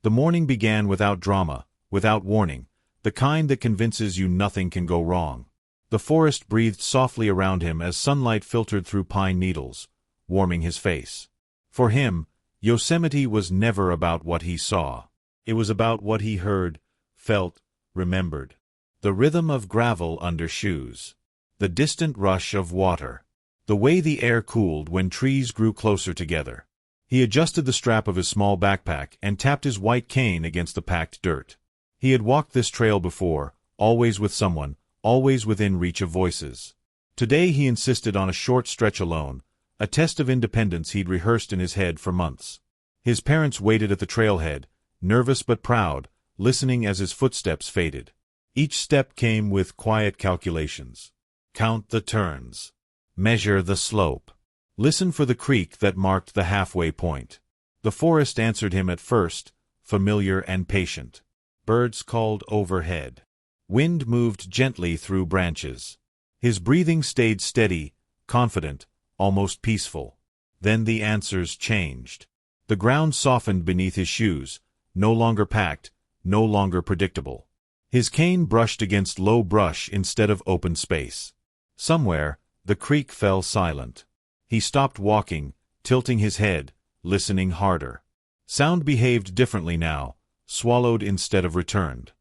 The morning began without drama, without warning, the kind that convinces you nothing can go wrong. The forest breathed softly around him as sunlight filtered through pine needles, warming his face. For him, Yosemite was never about what he saw. It was about what he heard, felt, remembered. The rhythm of gravel under shoes. The distant rush of water. The way the air cooled when trees grew closer together. He adjusted the strap of his small backpack and tapped his white cane against the packed dirt. He had walked this trail before, always with someone, always within reach of voices. Today he insisted on a short stretch alone, a test of independence he'd rehearsed in his head for months. His parents waited at the trailhead, nervous but proud, listening as his footsteps faded. Each step came with quiet calculations. Count the turns. Measure the slope. Listen for the creek that marked the halfway point. The forest answered him at first, familiar and patient. Birds called overhead. Wind moved gently through branches. His breathing stayed steady, confident, almost peaceful. Then the answers changed. The ground softened beneath his shoes, no longer packed, no longer predictable. His cane brushed against low brush instead of open space. Somewhere, the creek fell silent. He stopped walking, tilting his head, listening harder. Sound behaved differently now, swallowed instead of returned.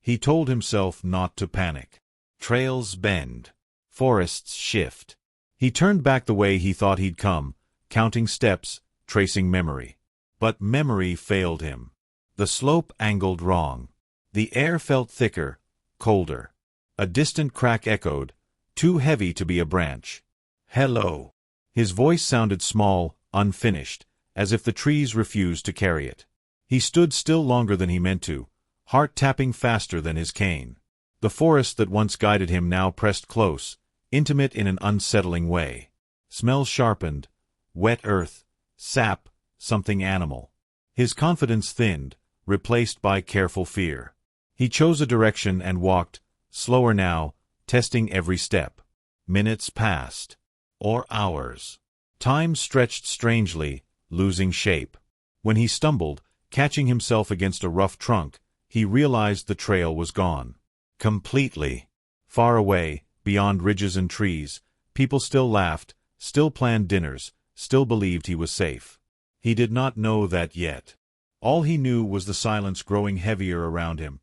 He told himself not to panic. Trails bend. Forests shift. He turned back the way he thought he'd come, counting steps, tracing memory. But memory failed him. The slope angled wrong. The air felt thicker, colder. A distant crack echoed, too heavy to be a branch. Hello. His voice sounded small, unfinished, as if the trees refused to carry it. He stood still longer than he meant to, heart tapping faster than his cane. The forest that once guided him now pressed close, intimate in an unsettling way. Smells sharpened, wet earth, sap, something animal. His confidence thinned, replaced by careful fear. He chose a direction and walked, slower now, testing every step. Minutes passed. Or hours. Time stretched strangely, losing shape. When he stumbled, catching himself against a rough trunk, he realized the trail was gone. Completely. Far away, beyond ridges and trees, people still laughed, still planned dinners, still believed he was safe. He did not know that yet. All he knew was the silence growing heavier around him,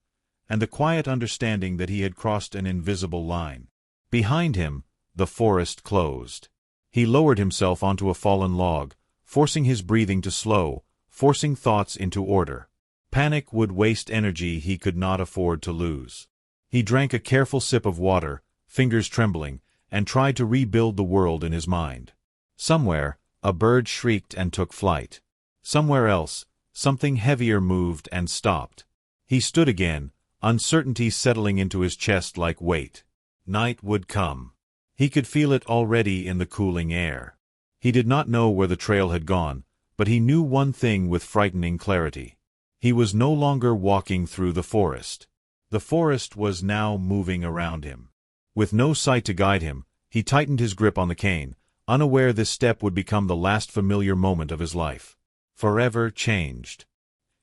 and the quiet understanding that he had crossed an invisible line. Behind him, the forest closed. He lowered himself onto a fallen log, forcing his breathing to slow, forcing thoughts into order. Panic would waste energy he could not afford to lose. He drank a careful sip of water, fingers trembling, and tried to rebuild the world in his mind. Somewhere, a bird shrieked and took flight. Somewhere else, something heavier moved and stopped. He stood again, uncertainty settling into his chest like weight. Night would come. He could feel it already in the cooling air. He did not know where the trail had gone, but he knew one thing with frightening clarity. He was no longer walking through the forest. The forest was now moving around him. With no sight to guide him, he tightened his grip on the cane, unaware this step would become the last familiar moment of his life. Forever changed.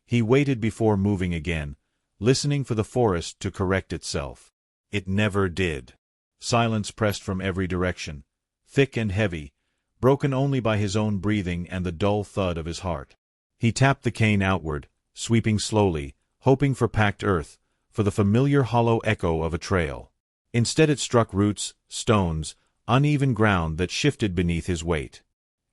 He waited before moving again, listening for the forest to correct itself. It never did. Silence pressed from every direction, thick and heavy, broken only by his own breathing and the dull thud of his heart. He tapped the cane outward, sweeping slowly, hoping for packed earth, for the familiar hollow echo of a trail. Instead it struck roots, stones, uneven ground that shifted beneath his weight.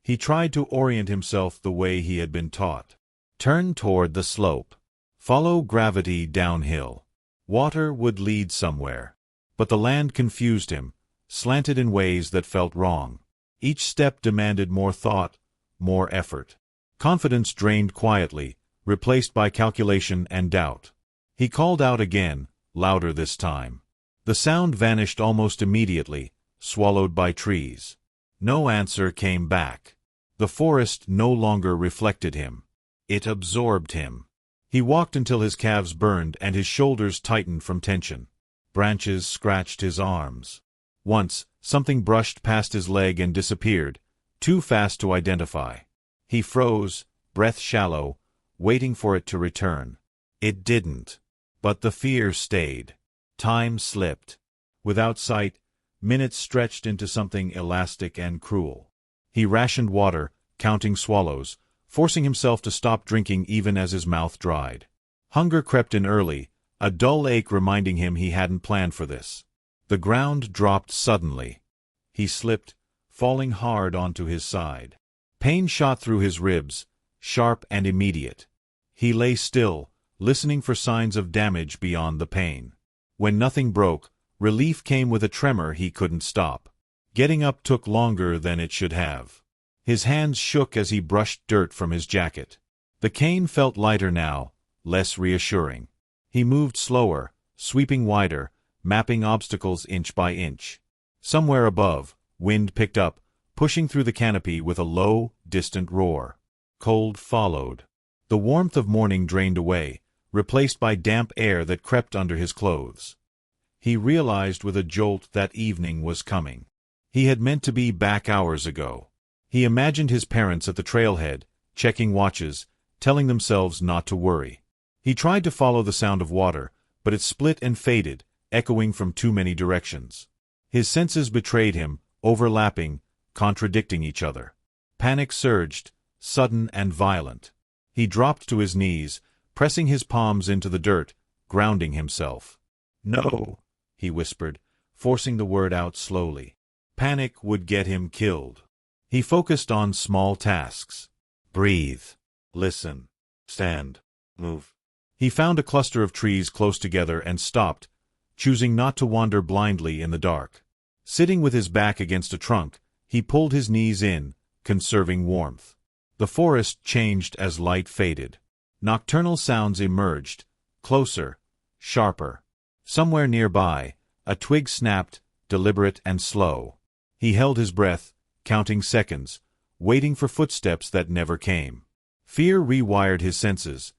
He tried to orient himself the way he had been taught. Turn toward the slope. Follow gravity downhill. Water would lead somewhere. But the land confused him, slanted in ways that felt wrong. Each step demanded more thought, more effort. Confidence drained quietly, replaced by calculation and doubt. He called out again, louder this time. The sound vanished almost immediately, swallowed by trees. No answer came back. The forest no longer reflected him. It absorbed him. He walked until his calves burned and his shoulders tightened from tension. Branches scratched his arms. Once, something brushed past his leg and disappeared, too fast to identify. He froze, breath shallow, waiting for it to return. It didn't. But the fear stayed. Time slipped. Without sight, minutes stretched into something elastic and cruel. He rationed water, counting swallows, forcing himself to stop drinking even as his mouth dried. Hunger crept in early, a dull ache reminding him he hadn't planned for this. The ground dropped suddenly. He slipped, falling hard onto his side. Pain shot through his ribs, sharp and immediate. He lay still, listening for signs of damage beyond the pain. When nothing broke, relief came with a tremor he couldn't stop. Getting up took longer than it should have. His hands shook as he brushed dirt from his jacket. The cane felt lighter now, less reassuring. He moved slower, sweeping wider, mapping obstacles inch by inch. Somewhere above, wind picked up, pushing through the canopy with a low, distant roar. Cold followed. The warmth of morning drained away, replaced by damp air that crept under his clothes. He realized with a jolt that evening was coming. He had meant to be back hours ago. He imagined his parents at the trailhead, checking watches, telling themselves not to worry. He tried to follow the sound of water, but it split and faded, echoing from too many directions. His senses betrayed him, overlapping, contradicting each other. Panic surged, sudden and violent. He dropped to his knees, pressing his palms into the dirt, grounding himself. "No," he whispered, forcing the word out slowly. Panic would get him killed. He focused on small tasks. Breathe. Listen. Stand. Move. He found a cluster of trees close together and stopped, choosing not to wander blindly in the dark. Sitting with his back against a trunk, he pulled his knees in, conserving warmth. The forest changed as light faded. Nocturnal sounds emerged, closer, sharper. Somewhere nearby, a twig snapped, deliberate and slow. He held his breath, counting seconds, waiting for footsteps that never came. Fear rewired his senses,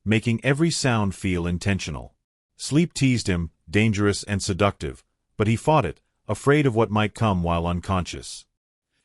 making every sound feel intentional. Sleep teased him, dangerous and seductive, but he fought it, afraid of what might come while unconscious.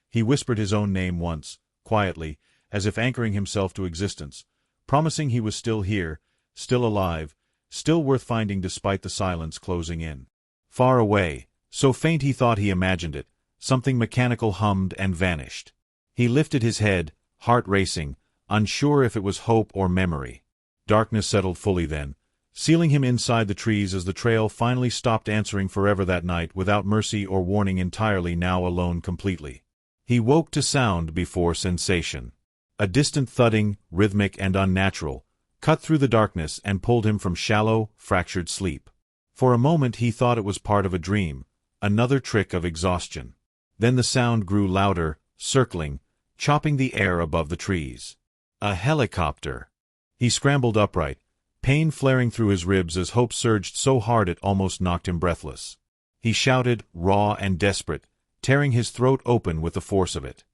He whispered his own name once, quietly, as if anchoring himself to existence, promising he was still here, still alive, still worth finding despite the silence closing in. Far away, so faint he thought he imagined it, something mechanical hummed and vanished. He lifted his head, heart racing, unsure if it was hope or memory. Darkness settled fully then, sealing him inside the trees as the trail finally stopped answering forever that night without mercy or warning, entirely now alone completely. He woke to sound before sensation. A distant thudding, rhythmic and unnatural, cut through the darkness and pulled him from shallow, fractured sleep. For a moment he thought it was part of a dream, another trick of exhaustion. Then the sound grew louder, circling, chopping the air above the trees. A helicopter. He scrambled upright, pain flaring through his ribs as hope surged so hard it almost knocked him breathless. He shouted, raw and desperate, tearing his throat open with the force of it.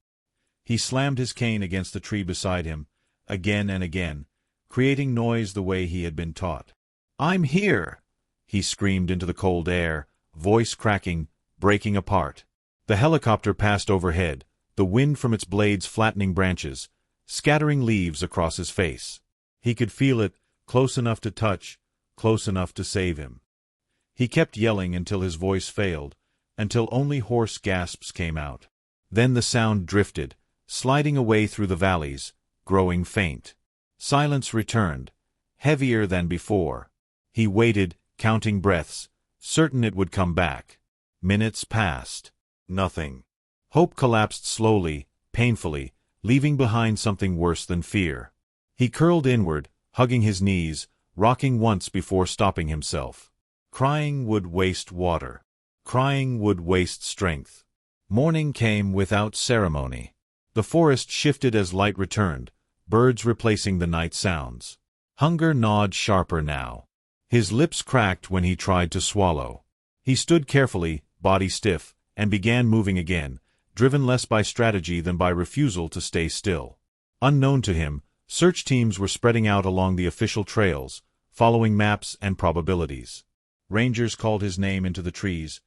He slammed his cane against the tree beside him, again and again, creating noise the way he had been taught. "I'm here!" he screamed into the cold air, voice cracking, breaking apart. The helicopter passed overhead, the wind from its blades flattening branches, scattering leaves across his face. He could feel it, close enough to touch, close enough to save him. He kept yelling until his voice failed, until only hoarse gasps came out. Then the sound drifted, sliding away through the valleys, growing faint. Silence returned, heavier than before. He waited, counting breaths, certain it would come back. Minutes passed. Nothing. Hope collapsed slowly, painfully, leaving behind something worse than fear. He curled inward, hugging his knees, rocking once before stopping himself. Crying would waste water. Crying would waste strength. Morning came without ceremony. The forest shifted as light returned, birds replacing the night sounds. Hunger gnawed sharper now. His lips cracked when he tried to swallow. He stood carefully, body stiff, and began moving again, driven less by strategy than by refusal to stay still. Unknown to him, search teams were spreading out along the official trails, following maps and probabilities. Rangers called his name into the trees,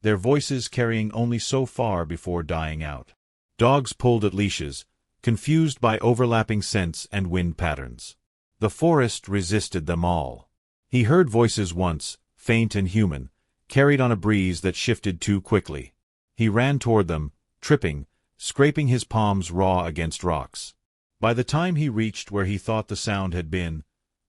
their voices carrying only so far before dying out. Dogs pulled at leashes, confused by overlapping scents and wind patterns. The forest resisted them all. He heard voices once, faint and human, carried on a breeze that shifted too quickly. He ran toward them, tripping, scraping his palms raw against rocks. By the time he reached where he thought the sound had been,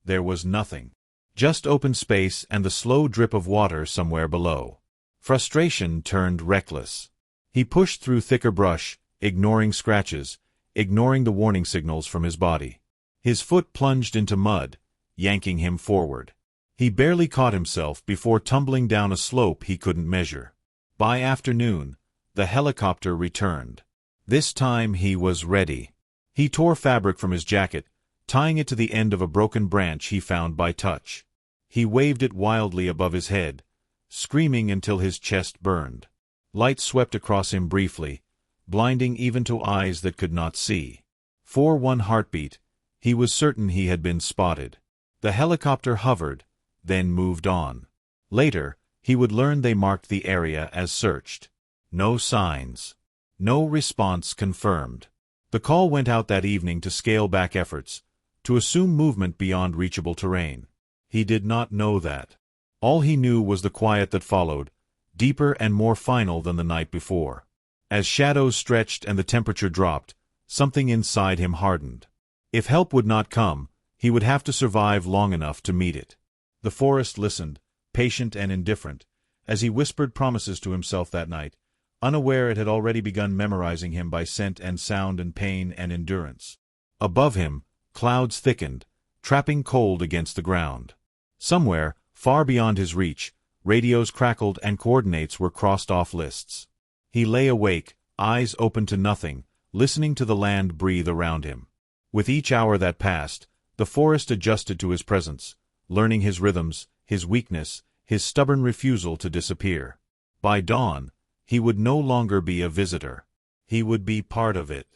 there was nothing. Just open space and the slow drip of water somewhere below. Frustration turned reckless. He pushed through thicker brush, ignoring scratches, ignoring the warning signals from his body. His foot plunged into mud, yanking him forward. He barely caught himself before tumbling down a slope he couldn't measure. By afternoon, the helicopter returned. This time he was ready. He tore fabric from his jacket, tying it to the end of a broken branch he found by touch. He waved it wildly above his head, screaming until his chest burned. Light swept across him briefly, blinding even to eyes that could not see. For one heartbeat, he was certain he had been spotted. The helicopter hovered, then moved on. Later, he would learn they marked the area as searched. No signs. No response confirmed. The call went out that evening to scale back efforts, to assume movement beyond reachable terrain. He did not know that. All he knew was the quiet that followed, deeper and more final than the night before. As shadows stretched and the temperature dropped, something inside him hardened. If help would not come, he would have to survive long enough to meet it. The forest listened, patient and indifferent, as he whispered promises to himself that night, unaware it had already begun memorizing him by scent and sound and pain and endurance. Above him, clouds thickened, trapping cold against the ground. Somewhere, far beyond his reach, radios crackled and coordinates were crossed off lists. He lay awake, eyes open to nothing, listening to the land breathe around him. With each hour that passed, the forest adjusted to his presence, learning his rhythms, his weakness, his stubborn refusal to disappear. By dawn, he would no longer be a visitor. He would be part of it.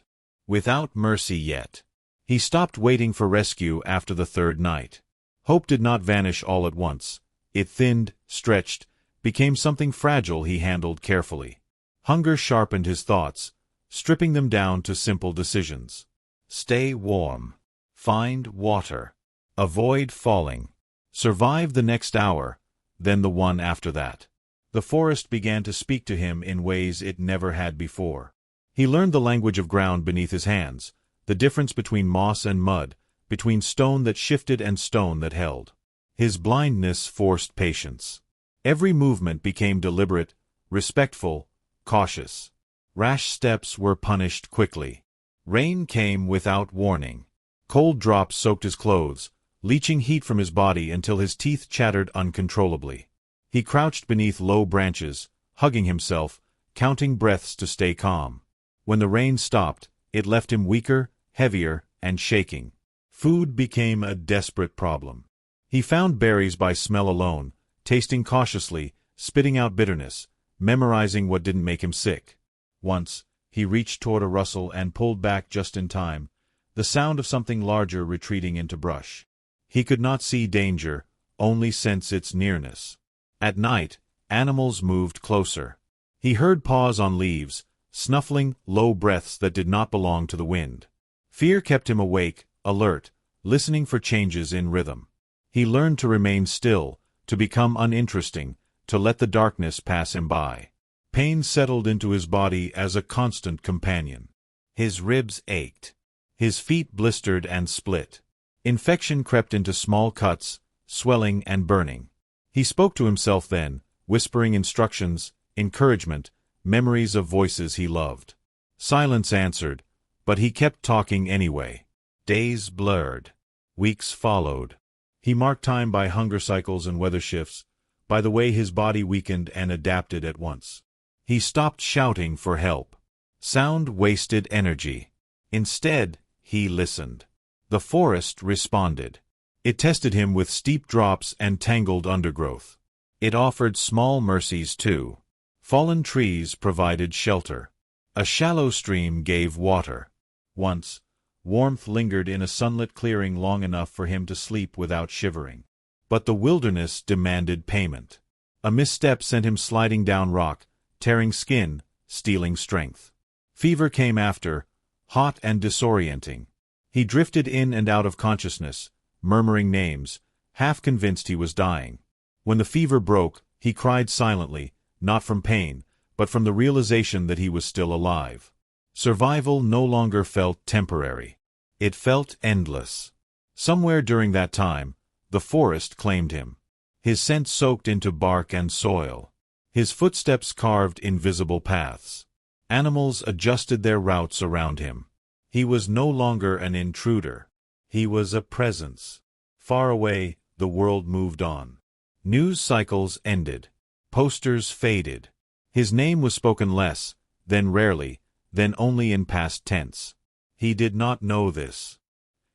Without mercy yet. He stopped waiting for rescue after the third night. Hope did not vanish all at once. It thinned, stretched, became something fragile he handled carefully. Hunger sharpened his thoughts, stripping them down to simple decisions. Stay warm. Find water. Avoid falling. Survive the next hour, then the one after that. The forest began to speak to him in ways it never had before. He learned the language of ground beneath his hands, the difference between moss and mud, between stone that shifted and stone that held. His blindness forced patience. Every movement became deliberate, respectful, cautious. Rash steps were punished quickly. Rain came without warning. Cold drops soaked his clothes, leaching heat from his body until his teeth chattered uncontrollably. He crouched beneath low branches, hugging himself, counting breaths to stay calm. When the rain stopped, it left him weaker, heavier, and shaking. Food became a desperate problem. He found berries by smell alone, tasting cautiously, spitting out bitterness, memorizing what didn't make him sick. Once, he reached toward a rustle and pulled back just in time, the sound of something larger retreating into brush. He could not see danger, only sense its nearness. At night, animals moved closer. He heard paws on leaves, snuffling, low breaths that did not belong to the wind. Fear kept him awake, alert, listening for changes in rhythm. He learned to remain still, to become uninteresting, to let the darkness pass him by. Pain settled into his body as a constant companion. His ribs ached. His feet blistered and split. Infection crept into small cuts, swelling and burning. He spoke to himself then, whispering instructions, encouragement, memories of voices he loved. Silence answered, but he kept talking anyway. Days blurred. Weeks followed. He marked time by hunger cycles and weather shifts, by the way his body weakened and adapted at once. He stopped shouting for help. Sound wasted energy. Instead, he listened. The forest responded. It tested him with steep drops and tangled undergrowth. It offered small mercies too. Fallen trees provided shelter. A shallow stream gave water. Once, warmth lingered in a sunlit clearing long enough for him to sleep without shivering. But the wilderness demanded payment. A misstep sent him sliding down rock, tearing skin, stealing strength. Fever came after, hot and disorienting. He drifted in and out of consciousness, murmuring names, half convinced he was dying. When the fever broke, he cried silently, not from pain, but from the realization that he was still alive. Survival no longer felt temporary. It felt endless. Somewhere during that time, the forest claimed him. His scent soaked into bark and soil. His footsteps carved invisible paths. Animals adjusted their routes around him. He was no longer an intruder. He was a presence. Far away, the world moved on. News cycles ended. Posters faded. His name was spoken less, then rarely, then only in past tense. He did not know this.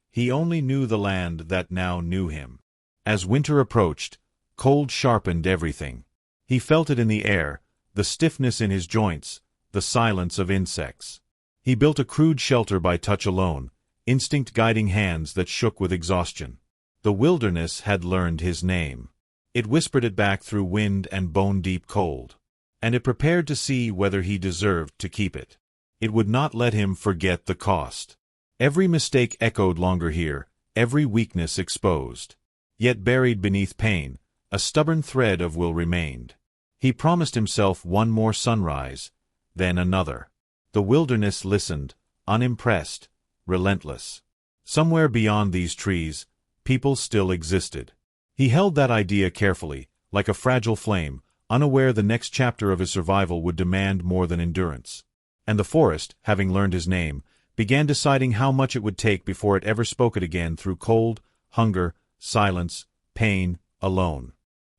He only knew the land that now knew him. As winter approached, cold sharpened everything. He felt it in the air, the stiffness in his joints, the silence of insects. He built a crude shelter by touch alone, instinct guiding hands that shook with exhaustion. The wilderness had learned his name. It whispered it back through wind and bone-deep cold. And it prepared to see whether he deserved to keep it. It would not let him forget the cost. Every mistake echoed longer here, every weakness exposed. Yet buried beneath pain, a stubborn thread of will remained. He promised himself one more sunrise, then another. The wilderness listened, unimpressed, relentless. Somewhere beyond these trees, people still existed. He held that idea carefully, like a fragile flame, unaware the next chapter of his survival would demand more than endurance. And the forest, having learned his name, began deciding how much it would take before it ever spoke it again through cold, hunger, silence, pain, alone.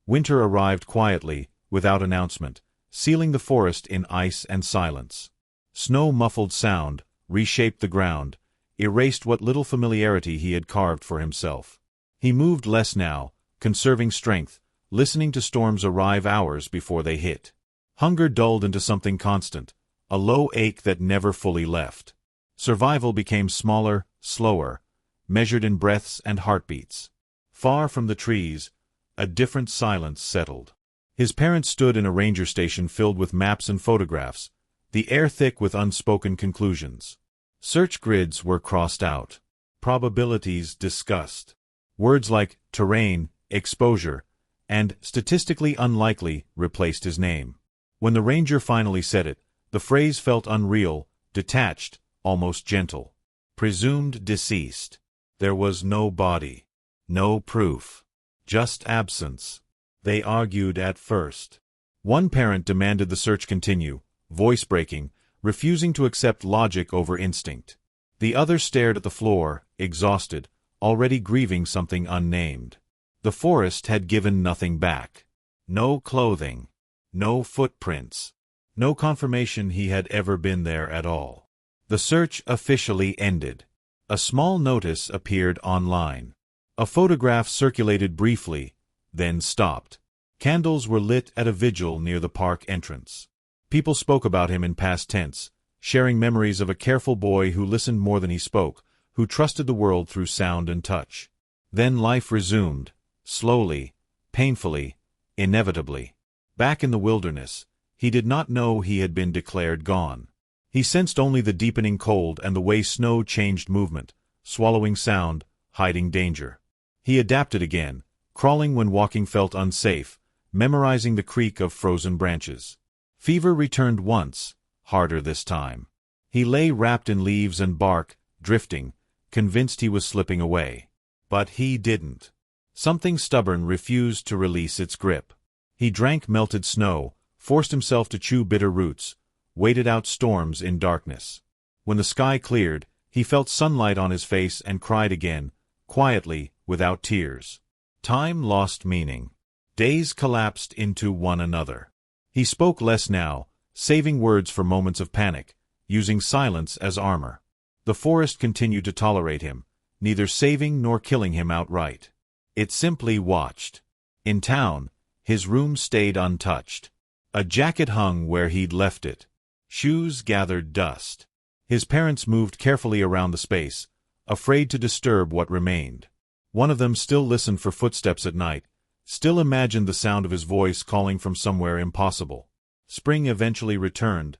Winter arrived quietly, without announcement, sealing the forest in ice and silence. Snow muffled sound, reshaped the ground, erased what little familiarity he had carved for himself. He moved less now, conserving strength, listening to storms arrive hours before they hit. Hunger dulled into something constant, a low ache that never fully left. Survival became smaller, slower, measured in breaths and heartbeats. Far from the trees, a different silence settled. His parents stood in a ranger station filled with maps and photographs, the air thick with unspoken conclusions. Search grids were crossed out. Probabilities discussed. Words like terrain, exposure, and statistically unlikely replaced his name. When the ranger finally said it, the phrase felt unreal, detached, almost gentle. Presumed deceased. There was no body. No proof. Just absence. They argued at first. One parent demanded the search continue, voice-breaking, refusing to accept logic over instinct. The other stared at the floor, exhausted, already grieving something unnamed. The forest had given nothing back. No clothing. No footprints. No confirmation he had ever been there at all. The search officially ended. A small notice appeared online. A photograph circulated briefly, then stopped. Candles were lit at a vigil near the park entrance. People spoke about him in past tense, sharing memories of a careful boy who listened more than he spoke, who trusted the world through sound and touch. Then life resumed, slowly, painfully, inevitably. Back in the wilderness, he did not know he had been declared gone. He sensed only the deepening cold and the way snow changed movement, swallowing sound, hiding danger. He adapted again, crawling when walking felt unsafe, memorizing the creak of frozen branches. Fever returned once, harder this time. He lay wrapped in leaves and bark, drifting, convinced he was slipping away. But he didn't. Something stubborn refused to release its grip. He drank melted snow, forced himself to chew bitter roots, waited out storms in darkness. When the sky cleared, he felt sunlight on his face and cried again, quietly, without tears. Time lost meaning. Days collapsed into one another. He spoke less now, saving words for moments of panic, using silence as armor. The forest continued to tolerate him, neither saving nor killing him outright. It simply watched. In town, his room stayed untouched. A jacket hung where he'd left it. Shoes gathered dust. His parents moved carefully around the space, afraid to disturb what remained. One of them still listened for footsteps at night, still imagined the sound of his voice calling from somewhere impossible. Spring eventually returned,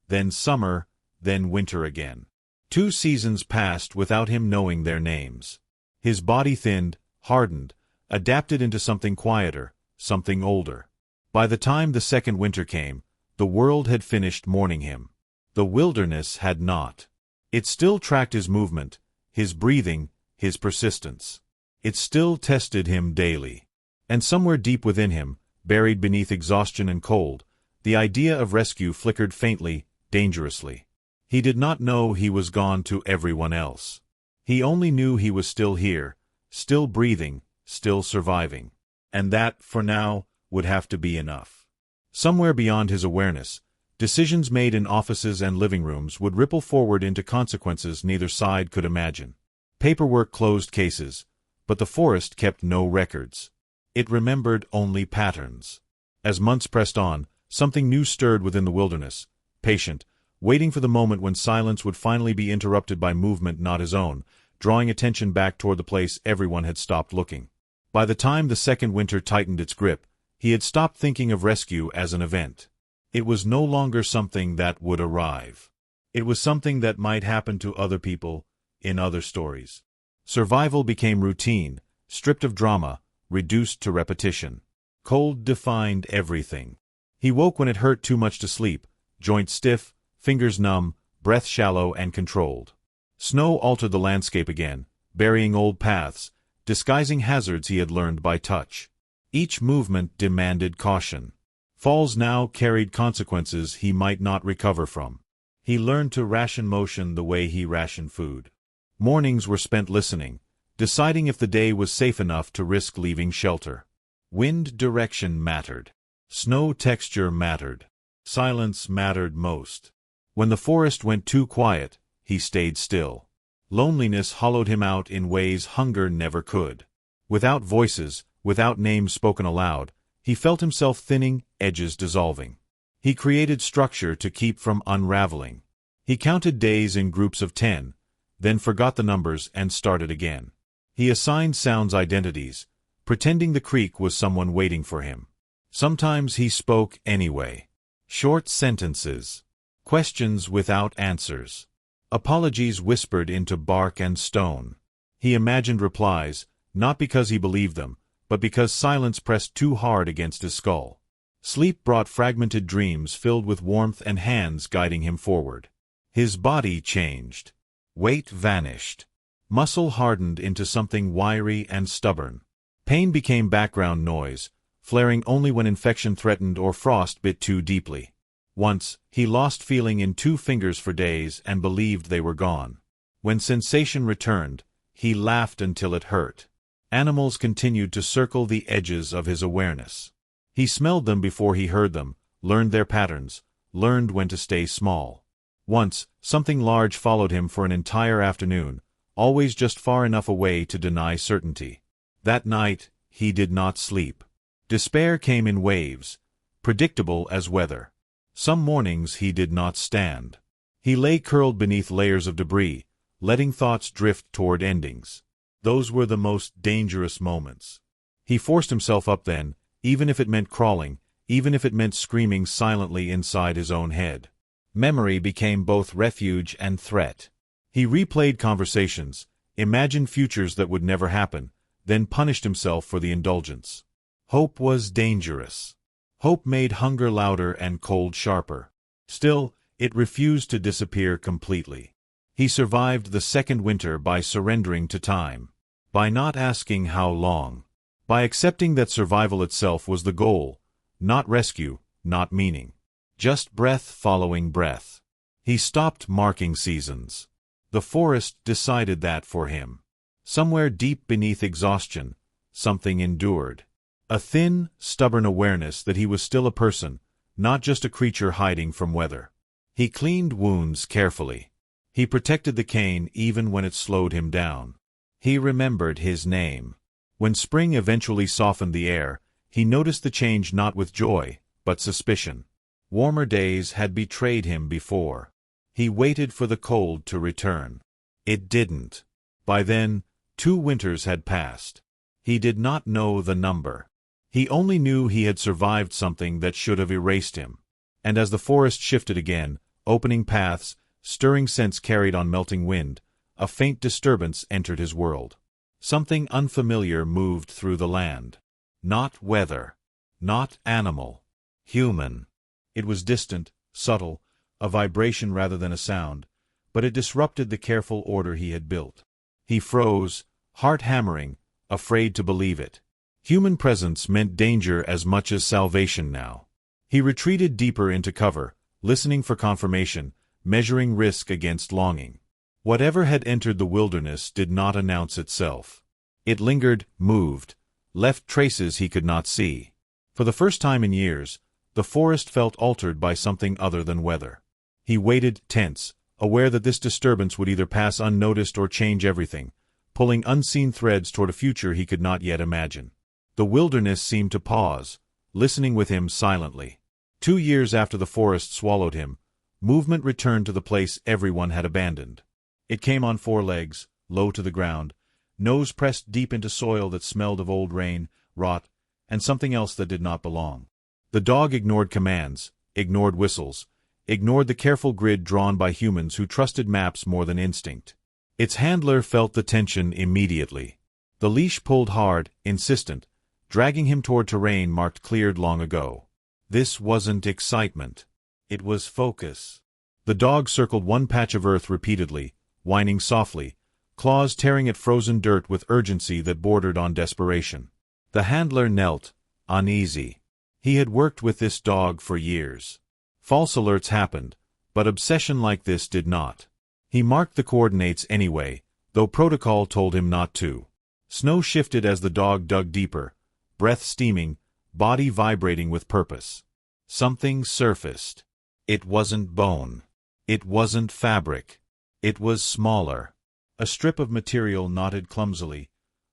then summer, then winter again. 2 seasons passed without him knowing their names. His body thinned, hardened, adapted into something quieter, something older. By the time the second winter came, the world had finished mourning him. The wilderness had not. It still tracked his movement, his breathing, his persistence. It still tested him daily. And somewhere deep within him, buried beneath exhaustion and cold, the idea of rescue flickered faintly, dangerously. He did not know he was gone to everyone else. He only knew he was still here, still breathing, still surviving. And that, for now, would have to be enough. Somewhere beyond his awareness, decisions made in offices and living rooms would ripple forward into consequences neither side could imagine. Paperwork closed cases, but the forest kept no records. It remembered only patterns. As months pressed on, something new stirred within the wilderness, patient, waiting for the moment when silence would finally be interrupted by movement not his own, drawing attention back toward the place everyone had stopped looking. By the time the second winter tightened its grip, he had stopped thinking of rescue as an event. It was no longer something that would arrive. It was something that might happen to other people, in other stories. Survival became routine, stripped of drama, reduced to repetition. Cold defined everything. He woke when it hurt too much to sleep, joints stiff, fingers numb, breath shallow and controlled. Snow altered the landscape again, burying old paths, disguising hazards he had learned by touch. Each movement demanded caution. Falls now carried consequences he might not recover from. He learned to ration motion the way he rationed food. Mornings were spent listening, deciding if the day was safe enough to risk leaving shelter. Wind direction mattered. Snow texture mattered. Silence mattered most. When the forest went too quiet, he stayed still. Loneliness hollowed him out in ways hunger never could. Without voices, without names spoken aloud, he felt himself thinning, edges dissolving. He created structure to keep from unraveling. He counted days in groups of 10, then forgot the numbers and started again. He assigned sounds identities, pretending the creek was someone waiting for him. Sometimes he spoke anyway. Short sentences. Questions without answers. Apologies whispered into bark and stone. He imagined replies, not because he believed them, but because silence pressed too hard against his skull. Sleep brought fragmented dreams filled with warmth and hands guiding him forward. His body changed. Weight vanished. Muscle hardened into something wiry and stubborn. Pain became background noise, flaring only when infection threatened or frost bit too deeply. Once, he lost feeling in 2 fingers for days and believed they were gone. When sensation returned, he laughed until it hurt. Animals continued to circle the edges of his awareness. He smelled them before he heard them, learned their patterns, learned when to stay small. Once, something large followed him for an entire afternoon, always just far enough away to deny certainty. That night, he did not sleep. Despair came in waves, predictable as weather. Some mornings he did not stand. He lay curled beneath layers of debris, letting thoughts drift toward endings. Those were the most dangerous moments. He forced himself up then, even if it meant crawling, even if it meant screaming silently inside his own head. Memory became both refuge and threat. He replayed conversations, imagined futures that would never happen, then punished himself for the indulgence. Hope was dangerous. Hope made hunger louder and cold sharper. Still, it refused to disappear completely. He survived the second winter by surrendering to time. By not asking how long. By accepting that survival itself was the goal, not rescue, not meaning. Just breath following breath. He stopped marking seasons. The forest decided that for him. Somewhere deep beneath exhaustion, something endured. A thin, stubborn awareness that he was still a person, not just a creature hiding from weather. He cleaned wounds carefully. He protected the cane even when it slowed him down. He remembered his name. When spring eventually softened the air, he noticed the change not with joy, but suspicion. Warmer days had betrayed him before. He waited for the cold to return. It didn't. By then, 2 winters had passed. He did not know the number. He only knew he had survived something that should have erased him. And as the forest shifted again, opening paths, stirring scents carried on melting wind, a faint disturbance entered his world. Something unfamiliar moved through the land. Not weather. Not animal. Human. It was distant, subtle, a vibration rather than a sound, but it disrupted the careful order he had built. He froze, heart hammering, afraid to believe it. Human presence meant danger as much as salvation now. He retreated deeper into cover, listening for confirmation, measuring risk against longing. Whatever had entered the wilderness did not announce itself. It lingered, moved, left traces he could not see. For the first time in years, the forest felt altered by something other than weather. He waited, tense, aware that this disturbance would either pass unnoticed or change everything, pulling unseen threads toward a future he could not yet imagine. The wilderness seemed to pause, listening with him silently. 2 years after the forest swallowed him, movement returned to the place everyone had abandoned. It came on 4 legs, low to the ground, nose pressed deep into soil that smelled of old rain, rot, and something else that did not belong. The dog ignored commands, ignored whistles, ignored the careful grid drawn by humans who trusted maps more than instinct. Its handler felt the tension immediately. The leash pulled hard, insistent, dragging him toward terrain marked cleared long ago. This wasn't excitement. It was focus. The dog circled one patch of earth repeatedly, whining softly, claws tearing at frozen dirt with urgency that bordered on desperation. The handler knelt, uneasy. He had worked with this dog for years. False alerts happened, but obsession like this did not. He marked the coordinates anyway, though protocol told him not to. Snow shifted as the dog dug deeper, breath steaming, body vibrating with purpose. Something surfaced. It wasn't bone. It wasn't fabric. It was smaller. A strip of material knotted clumsily,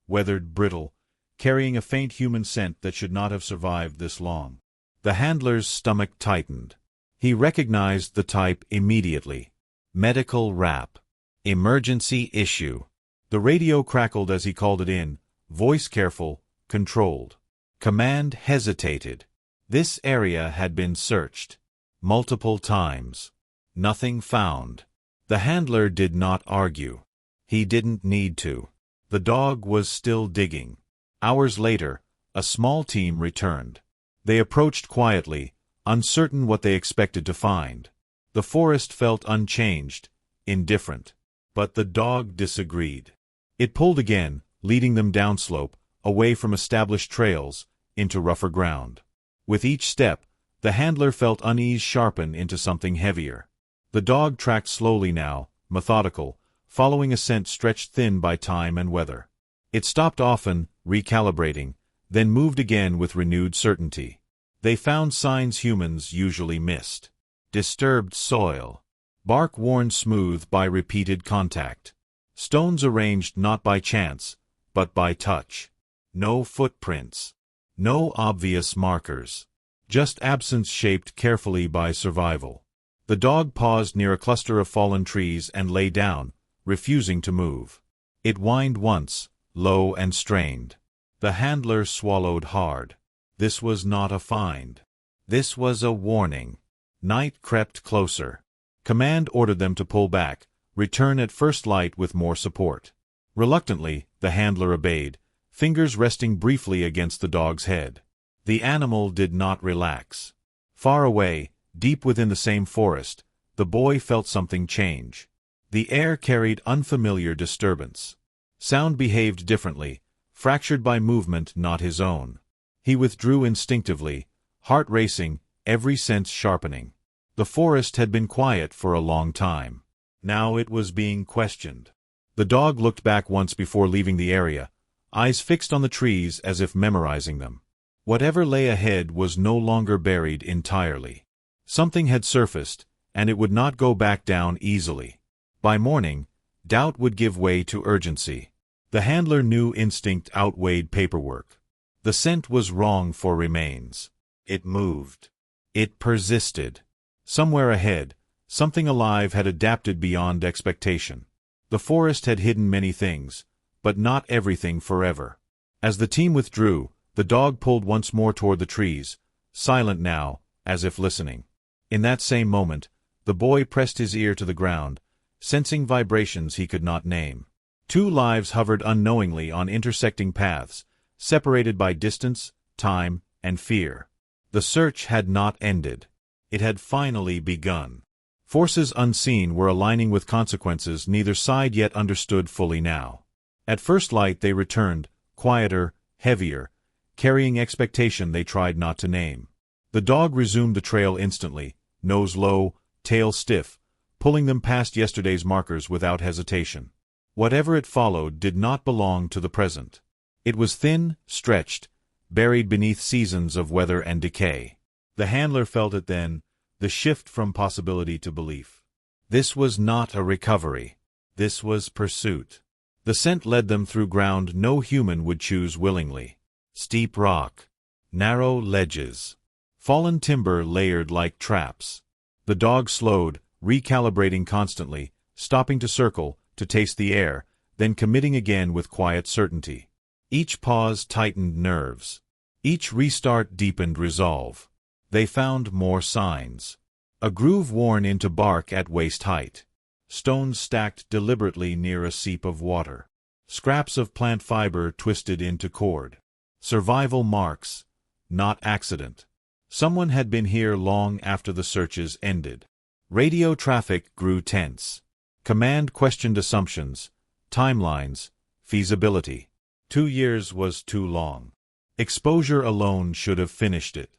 weathered, brittle, carrying a faint human scent that should not have survived this long. The handler's stomach tightened. He recognized the type immediately. Medical wrap. Emergency issue. The radio crackled as he called it in, voice careful, controlled. Command hesitated. This area had been searched. Multiple times. Nothing found. The handler did not argue. He didn't need to. The dog was still digging. Hours later, a small team returned. They approached quietly, uncertain what they expected to find. The forest felt unchanged, indifferent. But the dog disagreed. It pulled again, leading them downslope, away from established trails, into rougher ground. With each step, the handler felt unease sharpen into something heavier. The dog tracked slowly now, methodical, following a scent stretched thin by time and weather. It stopped often, recalibrating, then moved again with renewed certainty. They found signs humans usually missed. Disturbed soil. Bark worn smooth by repeated contact. Stones arranged not by chance, but by touch. No footprints. No obvious markers. Just absence shaped carefully by survival. The dog paused near a cluster of fallen trees and lay down, refusing to move. It whined once, low and strained. The handler swallowed hard. This was not a find. This was a warning. Night crept closer. Command ordered them to pull back, return at first light with more support. Reluctantly, the handler obeyed, fingers resting briefly against the dog's head. The animal did not relax. Far away, deep within the same forest, the boy felt something change. The air carried unfamiliar disturbance. Sound behaved differently, fractured by movement not his own. He withdrew instinctively, heart racing, every sense sharpening. The forest had been quiet for a long time. Now it was being questioned. The dog looked back once before leaving the area, eyes fixed on the trees as if memorizing them. Whatever lay ahead was no longer buried entirely. Something had surfaced, and it would not go back down easily. By morning, doubt would give way to urgency. The handler knew instinct outweighed paperwork. The scent was wrong for remains. It moved. It persisted. Somewhere ahead, something alive had adapted beyond expectation. The forest had hidden many things, but not everything forever. As the team withdrew, the dog pulled once more toward the trees, silent now, as if listening. In that same moment, the boy pressed his ear to the ground, sensing vibrations he could not name. Two lives hovered unknowingly on intersecting paths, separated by distance, time, and fear. The search had not ended. It had finally begun. Forces unseen were aligning with consequences neither side yet understood fully now. At first light they returned, quieter, heavier, carrying expectation they tried not to name. The dog resumed the trail instantly, nose low, tail stiff, pulling them past yesterday's markers without hesitation. Whatever it followed did not belong to the present. It was thin, stretched, buried beneath seasons of weather and decay. The handler felt it then, the shift from possibility to belief. This was not a recovery. This was pursuit. The scent led them through ground no human would choose willingly. Steep rock, narrow ledges, fallen timber layered like traps. The dog slowed, recalibrating constantly, stopping to circle, to taste the air, then committing again with quiet certainty. Each pause tightened nerves. Each restart deepened resolve. They found more signs. A groove worn into bark at waist height. Stones stacked deliberately near a seep of water. Scraps of plant fiber twisted into cord. Survival marks, not accident. Someone had been here long after the searches ended. Radio traffic grew tense. Command questioned assumptions, timelines, feasibility. 2 years was too long. Exposure alone should have finished it.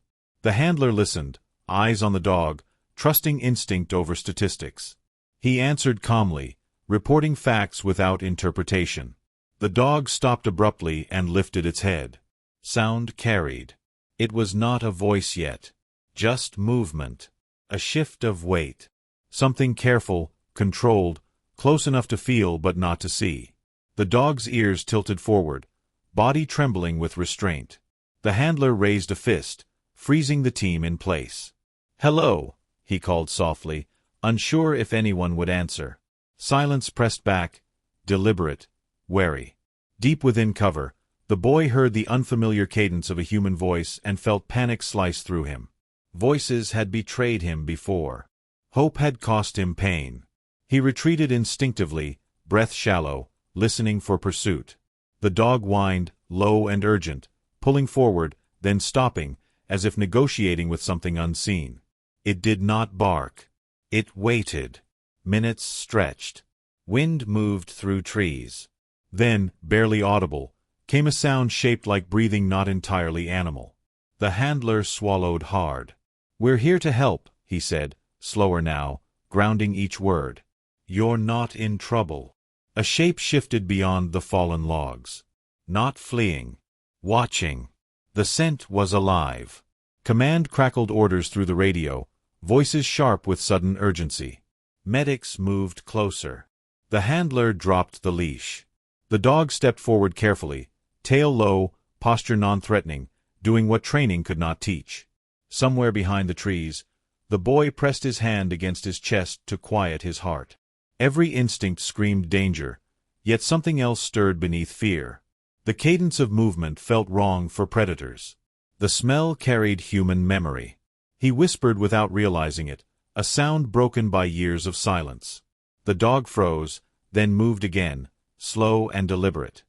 The handler listened, eyes on the dog, trusting instinct over statistics. He answered calmly, reporting facts without interpretation. The dog stopped abruptly and lifted its head. Sound carried. It was not a voice yet. Just movement. A shift of weight. Something careful, controlled, close enough to feel but not to see. The dog's ears tilted forward, body trembling with restraint. The handler raised a fist, freezing the team in place. "Hello," he called softly, unsure if anyone would answer. Silence pressed back, deliberate, wary. Deep within cover, the boy heard the unfamiliar cadence of a human voice and felt panic slice through him. Voices had betrayed him before. Hope had cost him pain. He retreated instinctively, breath shallow, listening for pursuit. The dog whined, low and urgent, pulling forward, then stopping, as if negotiating with something unseen. It did not bark. It waited. Minutes stretched. Wind moved through trees. Then, barely audible, came a sound shaped like breathing not entirely animal. The handler swallowed hard. "We're here to help," he said, slower now, grounding each word. "You're not in trouble." A shape shifted beyond the fallen logs. Not fleeing. Watching. The scent was alive. Command crackled orders through the radio, voices sharp with sudden urgency. Medics moved closer. The handler dropped the leash. The dog stepped forward carefully, tail low, posture non-threatening, doing what training could not teach. Somewhere behind the trees, the boy pressed his hand against his chest to quiet his heart. Every instinct screamed danger, yet something else stirred beneath fear. The cadence of movement felt wrong for predators. The smell carried human memory. He whispered without realizing it, a sound broken by years of silence. The dog froze, then moved again, slow and deliberate.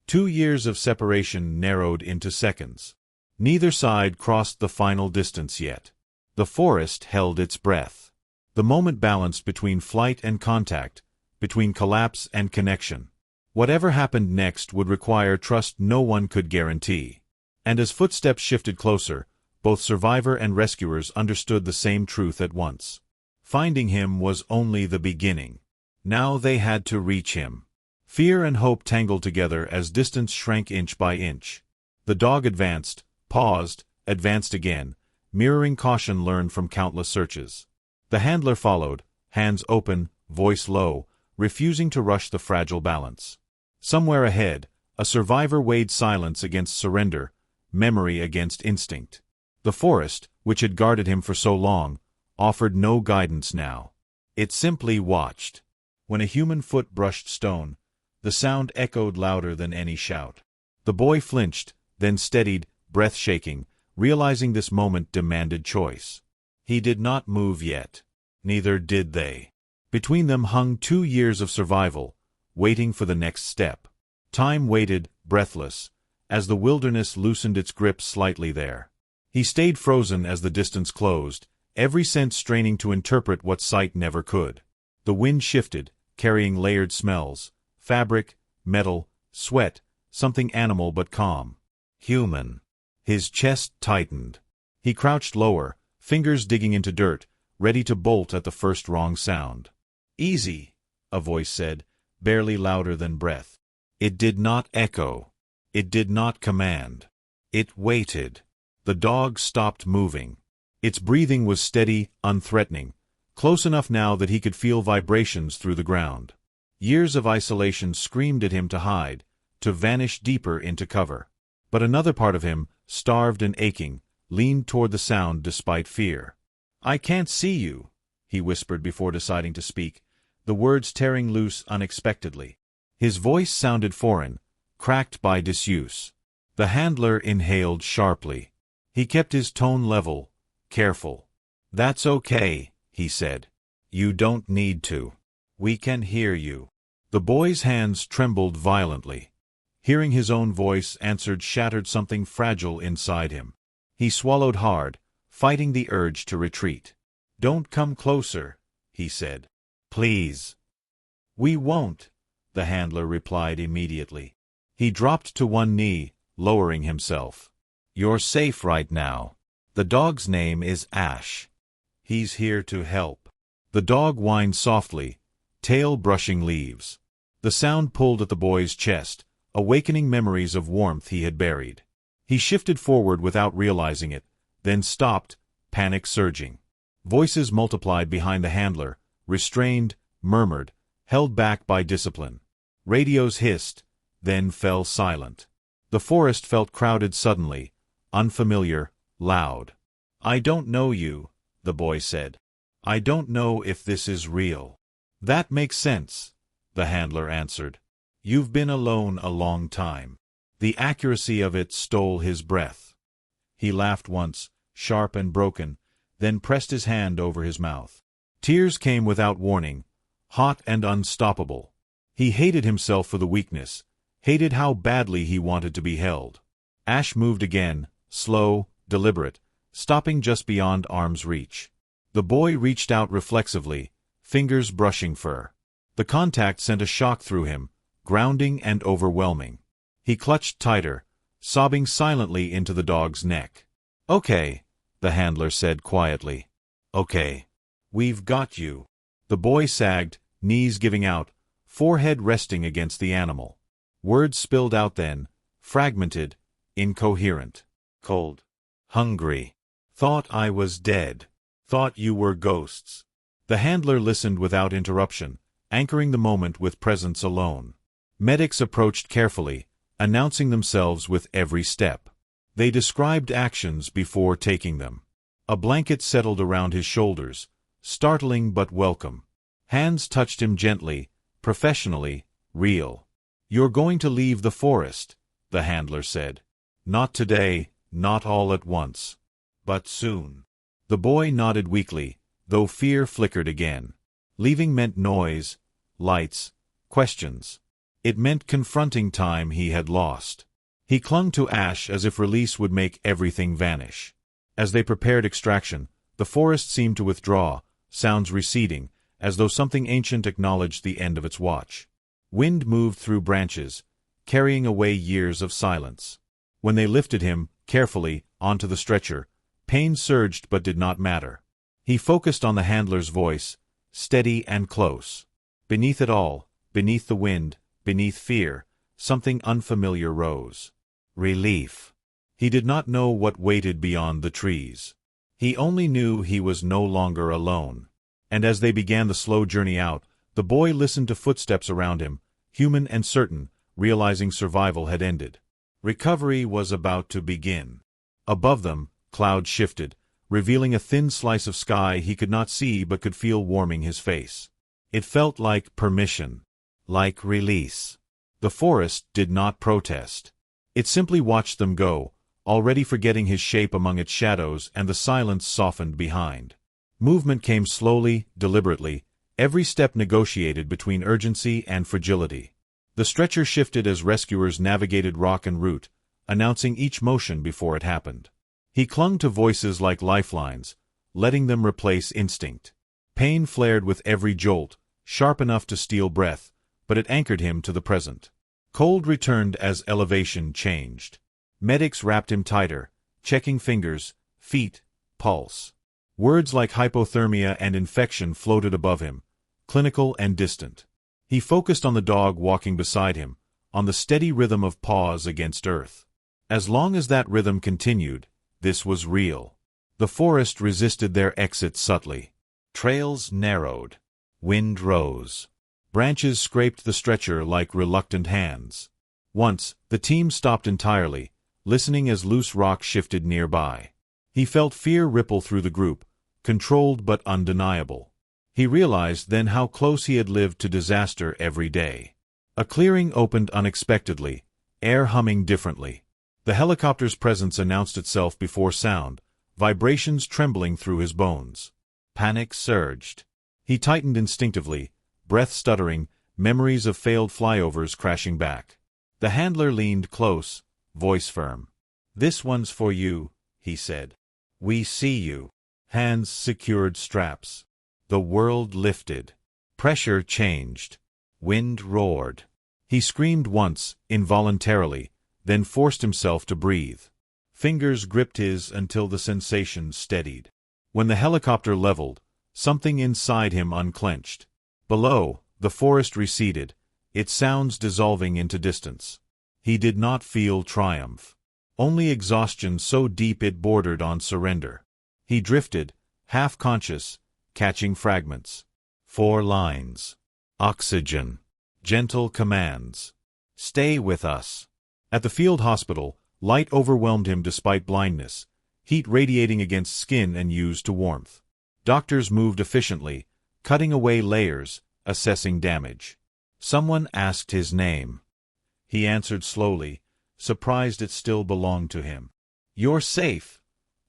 2 years of separation narrowed into seconds. Neither side crossed the final distance yet. The forest held its breath. The moment balanced between flight and contact, between collapse and connection. Whatever happened next would require trust no one could guarantee. And as footsteps shifted closer, both survivor and rescuers understood the same truth at once. Finding him was only the beginning. Now they had to reach him. Fear and hope tangled together as distance shrank inch by inch. The dog advanced, paused, advanced again, mirroring caution learned from countless searches. The handler followed, hands open, voice low, refusing to rush the fragile balance. Somewhere ahead, a survivor weighed silence against surrender, memory against instinct. The forest, which had guarded him for so long, offered no guidance now. It simply watched. When a human foot brushed stone, the sound echoed louder than any shout. The boy flinched, then steadied, breath shaking, realizing this moment demanded choice. He did not move yet. Neither did they. Between them hung 2 years of survival, waiting for the next step. Time waited, breathless, as the wilderness loosened its grip slightly there. He stayed frozen as the distance closed, every sense straining to interpret what sight never could. The wind shifted, carrying layered smells, fabric, metal, sweat, something animal but calm. Human. His chest tightened. He crouched lower, fingers digging into dirt, ready to bolt at the first wrong sound. "Easy," a voice said, barely louder than breath. It did not echo. It did not command. It waited. The dog stopped moving. Its breathing was steady, unthreatening, close enough now that he could feel vibrations through the ground. Years of isolation screamed at him to hide, to vanish deeper into cover. But another part of him, starved and aching, leaned toward the sound despite fear. "I can't see you," he whispered before deciding to speak, the words tearing loose unexpectedly. His voice sounded foreign, cracked by disuse. The handler inhaled sharply. He kept his tone level, careful. "That's okay," he said. "You don't need to. We can hear you." The boy's hands trembled violently. Hearing his own voice answered shattered something fragile inside him. He swallowed hard, fighting the urge to retreat. "Don't come closer," he said. "Please." "We won't," the handler replied immediately. He dropped to one knee, lowering himself. "You're safe right now. The dog's name is Ash. He's here to help." The dog whined softly, tail brushing leaves. The sound pulled at the boy's chest, awakening memories of warmth he had buried. He shifted forward without realizing it, then stopped, panic surging. Voices multiplied behind the handler, restrained, murmured, held back by discipline. Radios hissed, then fell silent. The forest felt crowded suddenly, unfamiliar, loud. "I don't know you," the boy said. "I don't know if this is real." "That makes sense," the handler answered. "You've been alone a long time." The accuracy of it stole his breath. He laughed once, sharp and broken, then pressed his hand over his mouth. Tears came without warning, hot and unstoppable. He hated himself for the weakness, hated how badly he wanted to be held. Ash moved again, slow, deliberate, stopping just beyond arm's reach. The boy reached out reflexively, fingers brushing fur. The contact sent a shock through him, grounding and overwhelming. He clutched tighter, sobbing silently into the dog's neck. "Okay," the handler said quietly. "Okay. We've got you." The boy sagged, knees giving out, forehead resting against the animal. Words spilled out then, fragmented, incoherent. "Cold. Hungry. Thought I was dead. Thought you were ghosts." The handler listened without interruption, anchoring the moment with presence alone. Medics approached carefully, announcing themselves with every step. They described actions before taking them. A blanket settled around his shoulders, startling but welcome. Hands touched him gently, professionally, real. "You're going to leave the forest," the handler said. "Not today, not all at once. But soon." The boy nodded weakly, though fear flickered again. Leaving meant noise, lights, questions. It meant confronting time he had lost. He clung to Ash as if release would make everything vanish. As they prepared extraction, the forest seemed to withdraw, sounds receding, as though something ancient acknowledged the end of its watch. Wind moved through branches, carrying away years of silence. When they lifted him, carefully, onto the stretcher, pain surged but did not matter. He focused on the handler's voice, steady and close. Beneath it all, beneath the wind, beneath fear, something unfamiliar rose. Relief. He did not know what waited beyond the trees. He only knew he was no longer alone. And as they began the slow journey out, the boy listened to footsteps around him, human and certain, realizing survival had ended. Recovery was about to begin. Above them, clouds shifted, revealing a thin slice of sky he could not see but could feel warming his face. It felt like permission. Like release. The forest did not protest. It simply watched them go, already forgetting his shape among its shadows, and the silence softened behind. Movement came slowly, deliberately, every step negotiated between urgency and fragility. The stretcher shifted as rescuers navigated rock and root, announcing each motion before it happened. He clung to voices like lifelines, letting them replace instinct. Pain flared with every jolt, sharp enough to steal breath, but it anchored him to the present. Cold returned as elevation changed. Medics wrapped him tighter, checking fingers, feet, pulse. Words like hypothermia and infection floated above him, clinical and distant. He focused on the dog walking beside him, on the steady rhythm of paws against earth. As long as that rhythm continued, this was real. The forest resisted their exit subtly. Trails narrowed. Wind rose. Branches scraped the stretcher like reluctant hands. Once, the team stopped entirely, listening as loose rock shifted nearby. He felt fear ripple through the group, controlled but undeniable. He realized then how close he had lived to disaster every day. A clearing opened unexpectedly, air humming differently. The helicopter's presence announced itself before sound, vibrations trembling through his bones. Panic surged. He tightened instinctively, breath stuttering, memories of failed flyovers crashing back. The handler leaned close, voice firm. "This one's for you," he said. "We see you." Hands secured straps. The world lifted. Pressure changed. Wind roared. He screamed once, involuntarily, then forced himself to breathe. Fingers gripped his until the sensation steadied. When the helicopter leveled, something inside him unclenched. Below, the forest receded, its sounds dissolving into distance. He did not feel triumph. Only exhaustion so deep it bordered on surrender. He drifted, half-conscious, catching fragments. 4 lines. Oxygen. Gentle commands. "Stay with us." At the field hospital, light overwhelmed him despite blindness, heat radiating against skin and used to warmth. Doctors moved efficiently, cutting away layers, assessing damage. Someone asked his name. He answered slowly, surprised it still belonged to him. "You're safe,"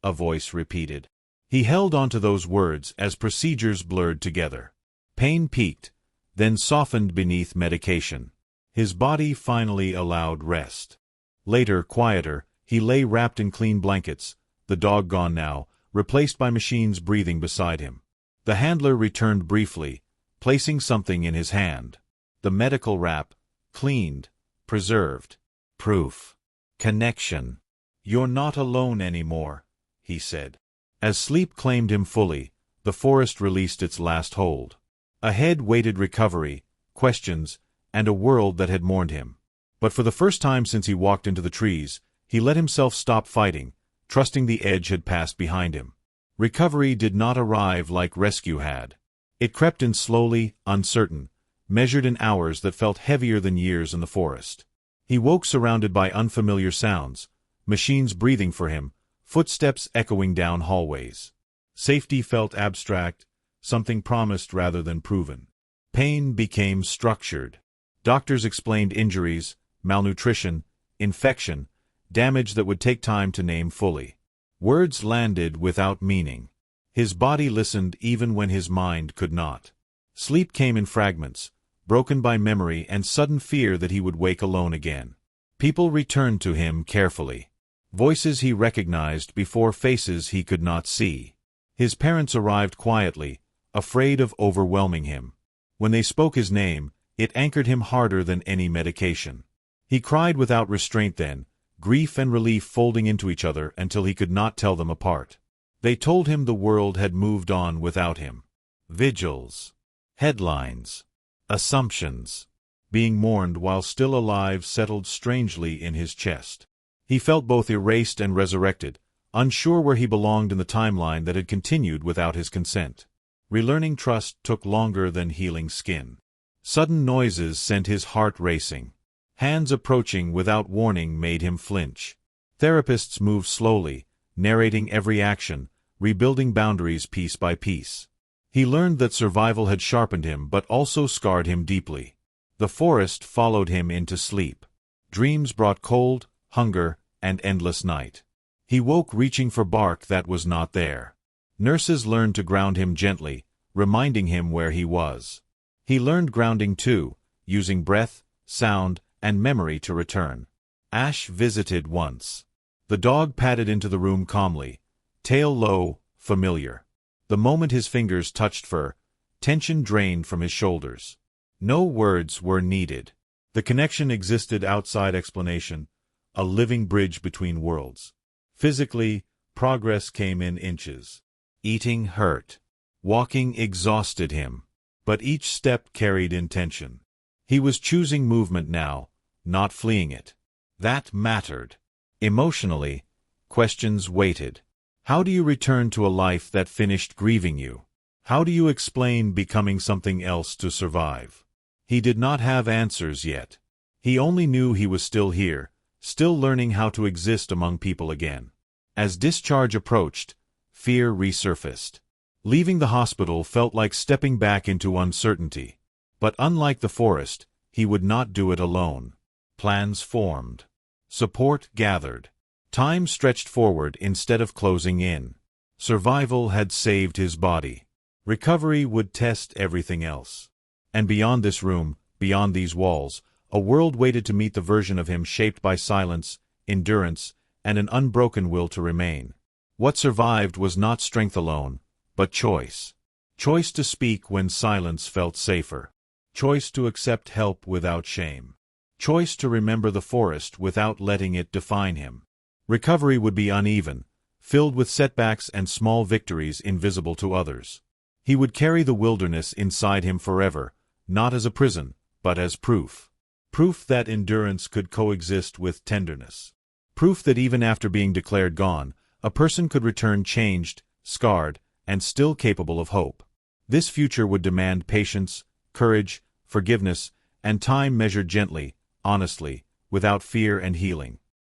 a voice repeated. He held onto those words as procedures blurred together. Pain peaked, then softened beneath medication. His body finally allowed rest. Later, quieter, he lay wrapped in clean blankets, the dog gone now, replaced by machines breathing beside him. The handler returned briefly, placing something in his hand. The medical wrap, cleaned, preserved. Proof. Connection. "You're not alone anymore," he said. As sleep claimed him fully, the forest released its last hold. Ahead waited recovery, questions, and a world that had mourned him. But for the first time since he walked into the trees, he let himself stop fighting, trusting the edge had passed behind him. Recovery did not arrive like rescue had. It crept in slowly, uncertain, measured in hours that felt heavier than years in the forest. He woke surrounded by unfamiliar sounds, machines breathing for him, footsteps echoing down hallways. Safety felt abstract, something promised rather than proven. Pain became structured. Doctors explained injuries, malnutrition, infection, damage that would take time to name fully. Words landed without meaning. His body listened even when his mind could not. Sleep came in fragments, broken by memory and sudden fear that he would wake alone again. People returned to him carefully. Voices he recognized before faces he could not see. His parents arrived quietly, afraid of overwhelming him. When they spoke his name, it anchored him harder than any medication. He cried without restraint then, grief and relief folding into each other until he could not tell them apart. They told him the world had moved on without him. Vigils. Headlines. Assumptions. Being mourned while still alive settled strangely in his chest. He felt both erased and resurrected, unsure where he belonged in the timeline that had continued without his consent. Relearning trust took longer than healing skin. Sudden noises sent his heart racing. Hands approaching without warning made him flinch. Therapists moved slowly, narrating every action, rebuilding boundaries piece by piece. He learned that survival had sharpened him but also scarred him deeply. The forest followed him into sleep. Dreams brought cold, hunger, and endless night. He woke reaching for bark that was not there. Nurses learned to ground him gently, reminding him where he was. He learned grounding too, using breath, sound, and memory to return. Ash visited once. The dog padded into the room calmly, tail low, familiar. The moment his fingers touched fur, tension drained from his shoulders. No words were needed. The connection existed outside explanation, a living bridge between worlds. Physically, progress came in inches. Eating hurt. Walking exhausted him. But each step carried intention. He was choosing movement now, not fleeing it. That mattered. Emotionally, questions waited. How do you return to a life that finished grieving you? How do you explain becoming something else to survive? He did not have answers yet. He only knew he was still here, still learning how to exist among people again. As discharge approached, fear resurfaced. Leaving the hospital felt like stepping back into uncertainty. But unlike the forest, he would not do it alone. Plans formed. Support gathered. Time stretched forward instead of closing in. Survival had saved his body. Recovery would test everything else. And beyond this room, beyond these walls, a world waited to meet the version of him shaped by silence, endurance, and an unbroken will to remain. What survived was not strength alone, but choice. Choice to speak when silence felt safer. Choice to accept help without shame. Choice to remember the forest without letting it define him. Recovery would be uneven, filled with setbacks and small victories invisible to others. He would carry the wilderness inside him forever, not as a prison, but as proof. Proof that endurance could coexist with tenderness. Proof that even after being declared gone, a person could return changed, scarred, and still capable of hope. This future would demand patience, courage, forgiveness, and time measured gently, honestly, without fear and healing.